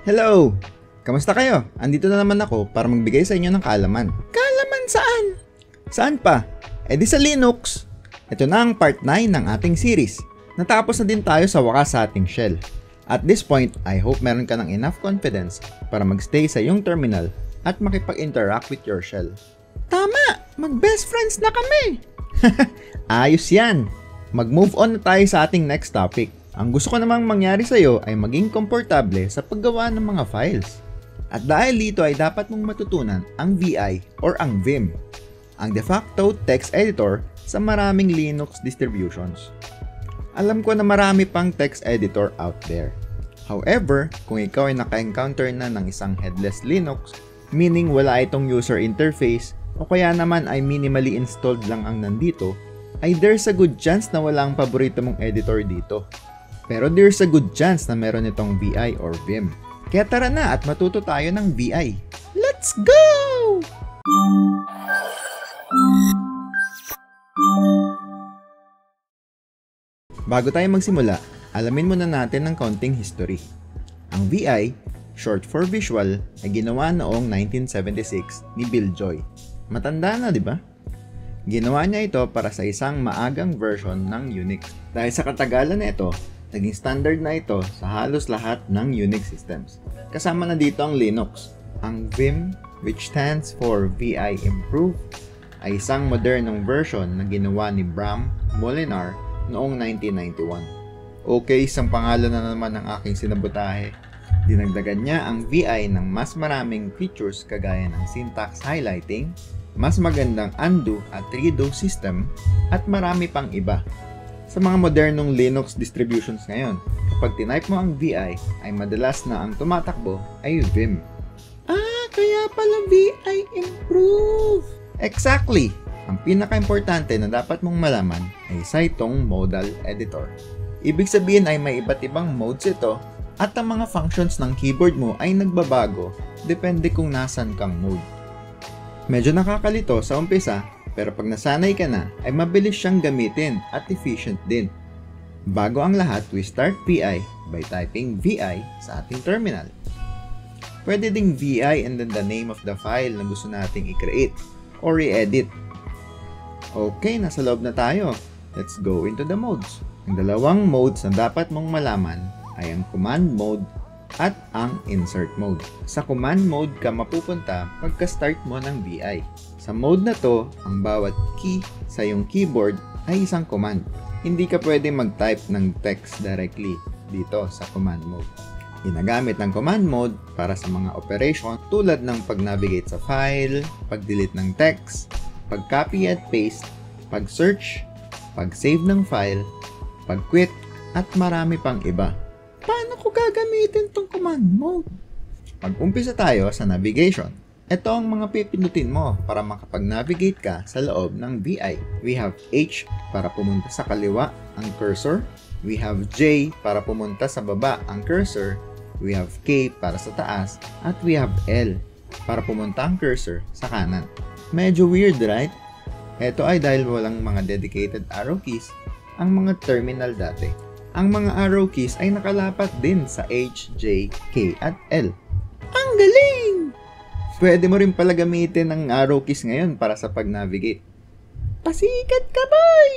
Hello! Kamusta kayo? Andito na naman ako para magbigay sa inyo ng kaalaman. Kaalaman saan? Saan pa? Di sa Linux. Ito na ang part 9 ng ating series. Natapos na din tayo sa wakas sa ating shell. At this point, I hope meron ka ng enough confidence para magstay sa iyong terminal at makipag-interact with your shell. Tama! Mag-best friends na kami! Ayos yan! Mag-move on na tayo sa ating next topic. Ang gusto ko namang mangyari sa iyo ay maging komportable sa paggawa ng mga files. At dahil dito ay dapat mong matutunan ang VI or ang Vim, ang de facto text editor sa maraming Linux distributions. Alam ko na marami pang text editor out there. However, kung ikaw ay naka-encounter na ng isang headless Linux, meaning wala itong user interface o kaya naman ay minimally installed lang ang nandito, ay there's a good chance na wala ang paborito mong editor dito. Pero there's a good chance na meron itong VI or Vim. Kaya tara na at matuto tayo ng VI. Let's go! Bago tayo magsimula, alamin muna natin ng konting history. Ang VI, short for visual, ay ginawa noong 1976 ni Bill Joy. Matanda na, di ba? Ginawa niya ito para sa isang maagang version ng Unix. Dahil sa katagalan na ito, naging standard na ito sa halos lahat ng Unix systems. Kasama na dito ang Linux. Ang Vim, which stands for VI Improved, ay isang modernong version na ginawa ni Bram Moolenaar noong 1991. Okay, isang pangalan na naman ng aking sinabutahe. Dinagdagan niya ang VI ng mas maraming features kagaya ng syntax highlighting, mas magandang undo at redo system, at marami pang iba. Sa mga modernong Linux distributions ngayon, kapag tinype mo ang VI, ay madalas na ang tumatakbo ay Vim. Kaya pala VI Improve! Exactly! Ang pinaka-importante na dapat mong malaman ay isa itong modal editor. Ibig sabihin ay may iba't ibang modes ito at ang mga functions ng keyboard mo ay nagbabago depende kung nasan kang mode. Medyo nakakalito sa umpisa pero pag nasanay ka na ay mabilis siyang gamitin at efficient din. Bago ang lahat, we start VI by typing VI sa ating terminal. Pwede ding VI and then the name of the file na gusto nating i-create or i-edit. Okay, nasa loob na tayo. Let's go into the modes. Ang dalawang modes na dapat mong malaman ay ang command mode at ang insert mode. Sa command mode ka mapupunta pagka-start mo ng VI. Sa mode na to, ang bawat key sa iyong keyboard ay isang command. Hindi ka pwede mag-type ng text directly dito sa command mode. Ginagamit ng command mode para sa mga operation tulad ng pag-navigate sa file, pag-delete ng text, pag-copy at paste, pag-search, pag-save ng file, pag-quit, at marami pang iba. Paano ko gagamitin tong command mode? Mag-umpisa tayo sa navigation. Ito ang mga pipindutin mo para makapag-navigate ka sa loob ng VI. We have H para pumunta sa kaliwa ang cursor. We have J para pumunta sa baba ang cursor. We have K para sa taas. At we have L para pumunta ang cursor sa kanan. Medyo weird, right? Ito ay dahil walang mga dedicated arrow keys ang mga terminal dati. Ang mga arrow keys ay nakalapat din sa H, J, K, at L. Ang galing! Pwede mo rin pala gamitin ang arrow keys ngayon para sa pag-navigate. Pasikat ka, boy!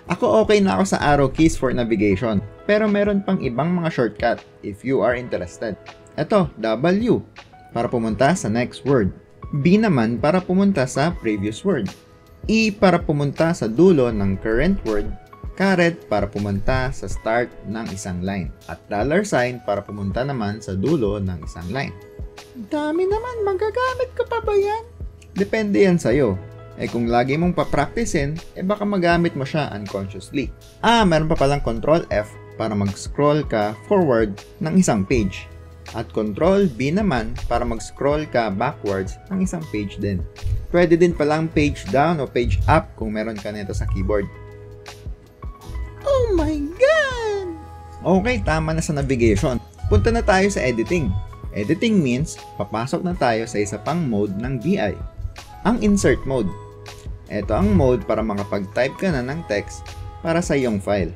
Ako okay na ako sa arrow keys for navigation, pero meron pang ibang mga shortcut if you are interested. Ito, W, para pumunta sa next word. B naman para pumunta sa previous word. E para pumunta sa dulo ng current word. Caret para pumunta sa start ng isang line. At $sign para pumunta naman sa dulo ng isang line. Dami naman, magagamit ko pa ba yan? Depende yan sa'yo. Kung lagi mong papracticein, baka magamit mo siya unconsciously. Meron pa palang Control F para mag-scroll ka forward ng isang page. At Control B naman para mag-scroll ka backwards ng isang page din. Pwede din palang page down o page up kung meron ka nito sa keyboard. Oh my God! Okay, tama na sa navigation. Punta na tayo sa editing. Editing means papasok na tayo sa isa pang mode ng VI. Ang insert mode. Ito ang mode para makapag-type ka na ng text para sa iyong file.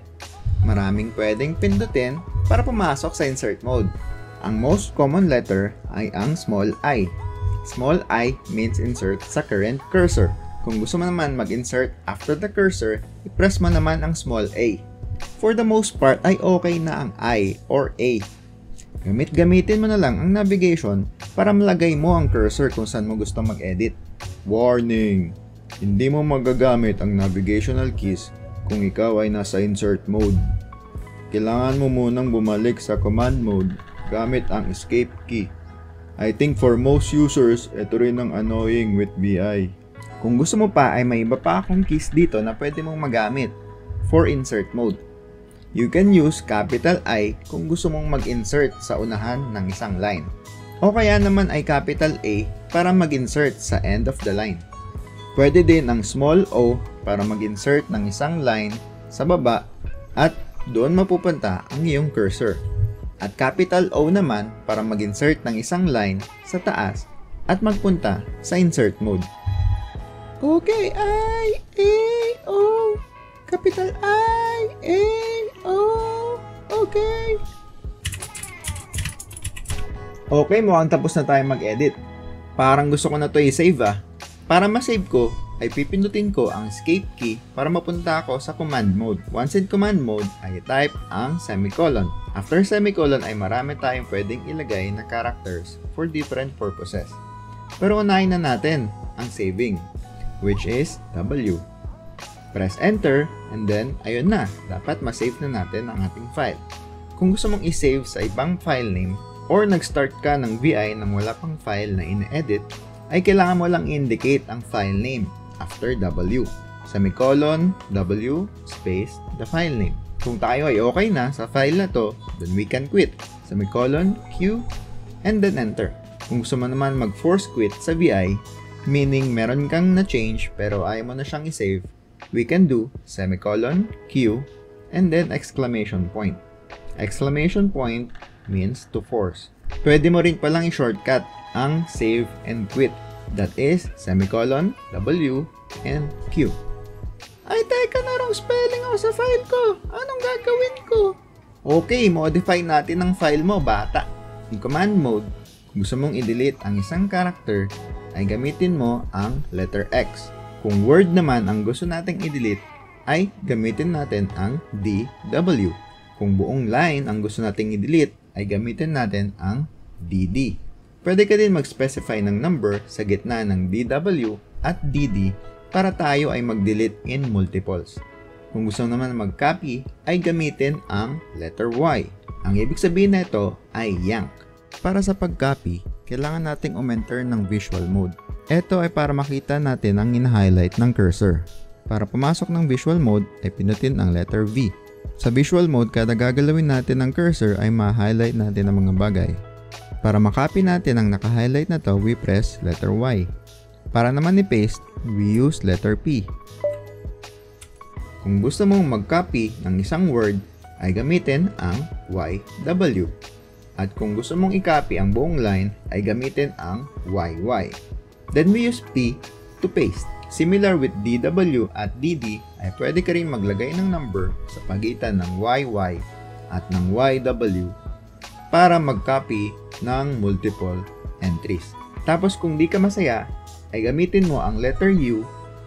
Maraming pwedeng pindutin para pumasok sa insert mode. Ang most common letter ay ang small I. Small I means insert sa current cursor. Kung gusto mo naman mag-insert after the cursor, i-press mo naman ang small a. For the most part ay okay na ang I or A. Gamitin mo na lang ang navigation para malagay mo ang cursor kung saan mo gusto mag-edit. Warning! Hindi mo magagamit ang navigational keys kung ikaw ay nasa insert mode. Kailangan mo munang bumalik sa command mode gamit ang escape key. I think for most users, ito rin ang annoying with VI. Kung gusto mo pa ay may iba pa akong keys dito na pwede mong magamit for insert mode. You can use capital I kung gusto mong mag-insert sa unahan ng isang line. O kaya naman ay capital A para mag-insert sa end of the line. Pwede din ang small o para mag-insert ng isang line sa baba at doon mapupunta ang iyong cursor. At capital O naman para mag-insert ng isang line sa taas at magpunta sa insert mode. Okay, I, A, O. Capital I, A, O. Okay. Okay, mukhang tapos na tayo mag-edit. Parang gusto ko na to i-save ah. Para ma-save ko, ay pipindutin ko ang escape key para mapunta ako sa command mode. Once in command mode, ay type ang semicolon. After semicolon ay marami tayong pwedeng ilagay na characters for different purposes. Pero unahin na natin ang saving, which is W. Press enter and then ayun na, dapat ma-save na natin ang ating file. Kung gusto mong i-save sa ibang file name or nag-start ka ng VI nang wala pang file na ine-edit, ay kailangan mo lang indicate ang file name after W. Semicolon, W, space, the file name. Kung tayo ay okay na sa file na to, then we can quit. Semicolon, Q, and then enter. Kung gusto mo naman mag-force quit sa VI, meaning meron kang na-change pero ayaw mo na siyang i-save, we can do semicolon, Q, and then exclamation point. Exclamation point means to force. Pwede mo rin palang i-shortcut ang save and quit. That is semicolon, W, and Q. Ay, teka na wrong spelling ako sa file ko. Anong gagawin ko? Okay, modify natin ang file mo, bata. In command mode, kung gusto mong i-delete ang isang character, ay gamitin mo ang letter X. Kung word naman ang gusto nating i-delete, ay gamitin natin ang DW. Kung buong line ang gusto nating i-delete, ay gamitin natin ang DD. Pwede ka din mag-specify ng number sa gitna ng DW at DD para tayo ay mag-delete in multiples. Kung gusto naman mag-copy, ay gamitin ang letter Y. Ang ibig sabihin nito ay yank. Para sa pag-copy, kailangan nating umenter ng visual mode. Ito ay para makita natin ang in-highlight ng cursor. Para pumasok ng visual mode ay pinutin ang letter V. Sa visual mode, kada gagalawin natin ng cursor ay ma-highlight natin ang mga bagay. Para makopy natin ang naka-highlight na to, we press letter Y. Para naman i-paste, we use letter P. Kung gusto mong mag-copy ng isang word, ay gamitin ang YW. At kung gusto mong i-copy ang buong line, ay gamitin ang YY. Then we use P to paste. Similar with DW at DD, ay pwede ka rin maglagay ng number sa pagitan ng YY at ng YW para mag-copy ng multiple entries. Tapos kung di ka masaya, ay gamitin mo ang letter U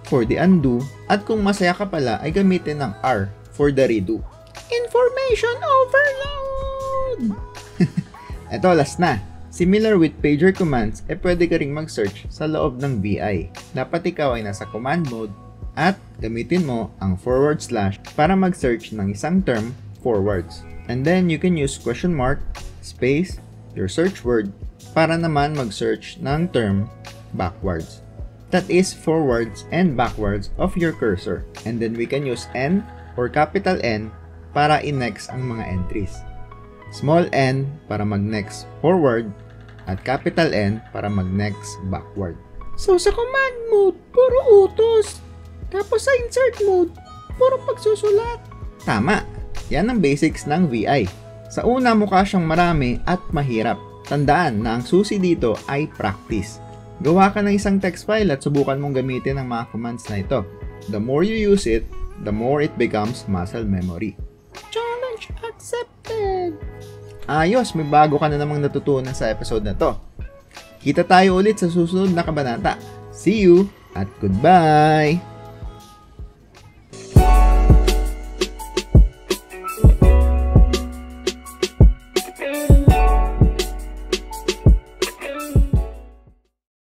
for the undo at kung masaya ka pala, ay gamitin ang R for the redo. Information overload! Ito, last na. Similar with pager commands, pwede ka ring mag-search sa loob ng VI. Dapat ikaw ay nasa command mode at gamitin mo ang forward slash para mag-search ng isang term forwards. And then you can use question mark, space, your search word para naman mag-search ng term backwards. That is forwards and backwards of your cursor. And then we can use N or capital N para i-next ang mga entries. Small n para mag-next forward at capital N para mag-next backward. So sa command mode, puro utos. Tapos sa insert mode, puro pagsusulat. Tama, yan ang basics ng VI. Sa una mukha siyang marami at mahirap. Tandaan na ang susi dito ay practice. Gawa ka ng isang text file at subukan mong gamitin ang mga commands na ito. The more you use it, the more it becomes muscle memory. Challenge accepted! Ayos, may bago ka na namang natutunan sa episode na to. Kita tayo ulit sa susunod na kabanata. See you at goodbye!